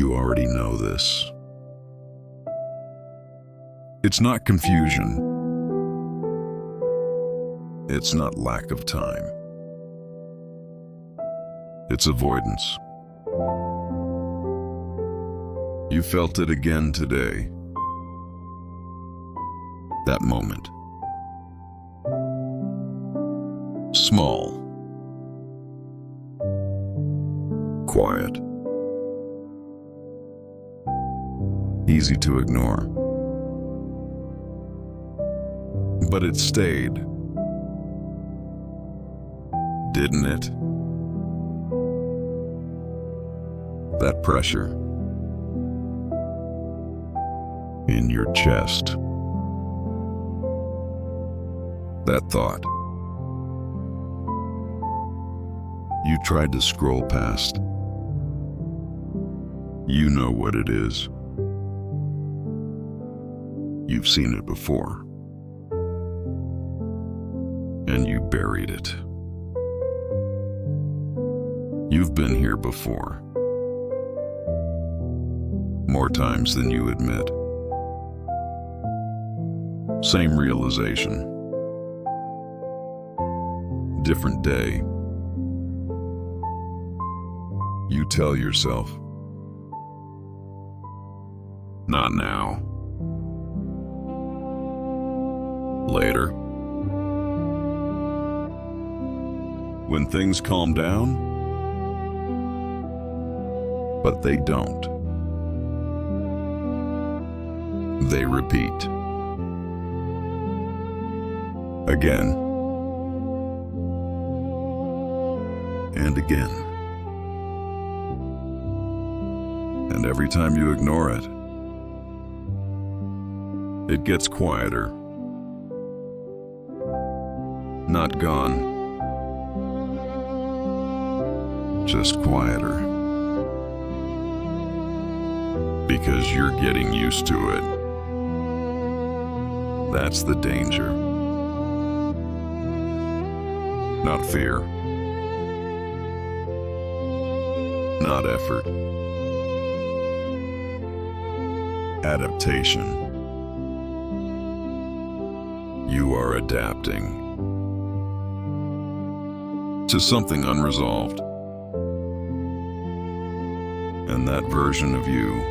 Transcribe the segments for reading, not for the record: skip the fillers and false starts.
You already know this. It's not confusion. It's not lack of time. It's avoidance. You felt it again today. That moment. Small. Quiet. Easy to ignore. But it stayed. Didn't it? That pressure in your chest. That thought. You tried to scroll past. You know what it is. You've seen it before. And you buried it. You've been here before. More times than you admit. Same realization. Different day. You tell yourself, not now. Later. When things calm down. But they don't. They repeat. Again. And again. And every time you ignore it, it gets quieter. Not gone. Just quieter. Because you're getting used to it. That's the danger. Not fear. Not effort. Adaptation. You are adapting to something unresolved. And that version of you,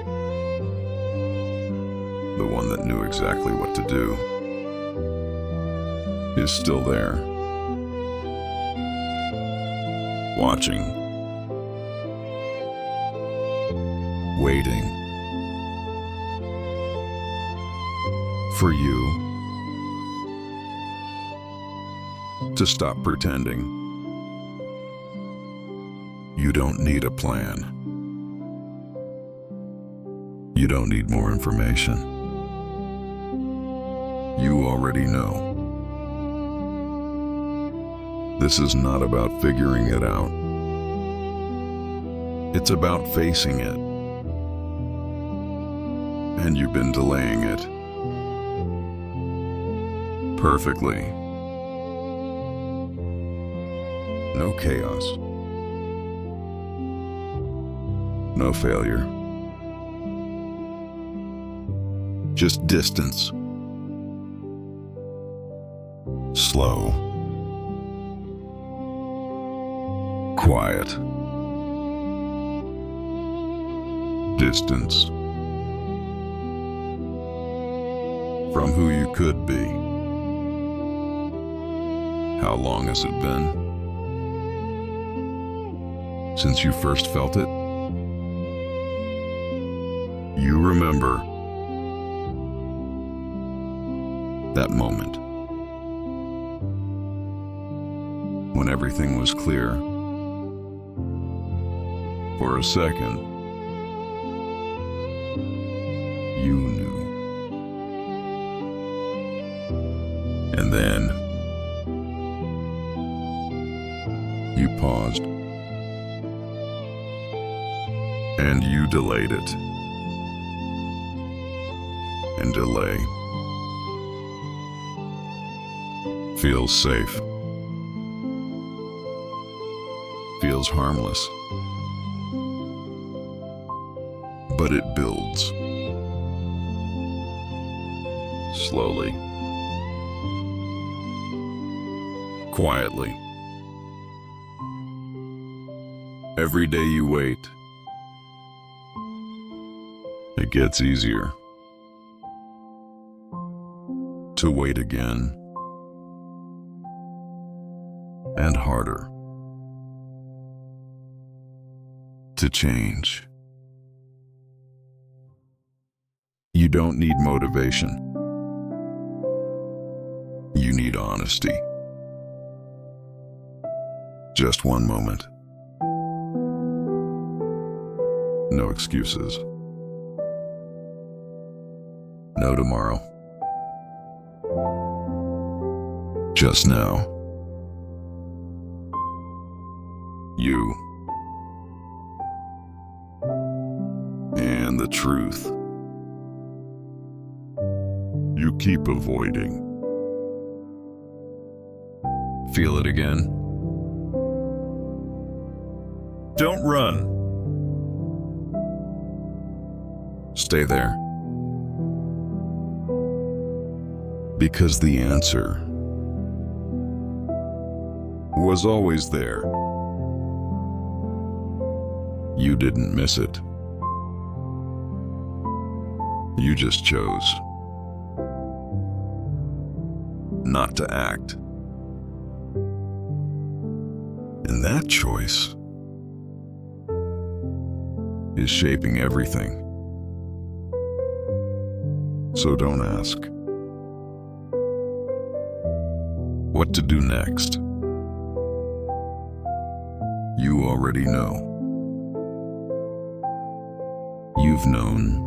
the one that knew exactly what to do, is still there. Watching. Waiting. For you to stop pretending. You don't need a plan. You don't need more information. You already know. This is not about figuring it out. It's about facing it. And you've been delaying it. Perfectly. No chaos. No failure. Just distance. Slow. Quiet. Distance. From who you could be. How long has it been since you first felt it? You remember that moment when everything was clear. For a second, you knew. And then you paused and you delayed it. And delay feels safe, feels harmless. but it builds. Slowly. Quietly. Every day you wait, it gets easier to wait again, and harder to change. You don't need motivation. You need honesty. Just one moment. No excuses. No tomorrow. Just now. You. And the truth you keep avoiding. Feel it again? Don't run. Stay there. Because the answer was always there. You didn't miss it. You just chose not to act. And that choice is shaping everything. So don't ask what to do next. You already know. You've known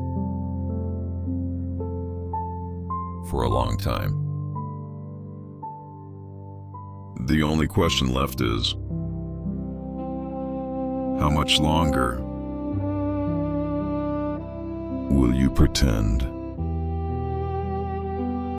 for a long time. The only question left is, how much longer will you pretend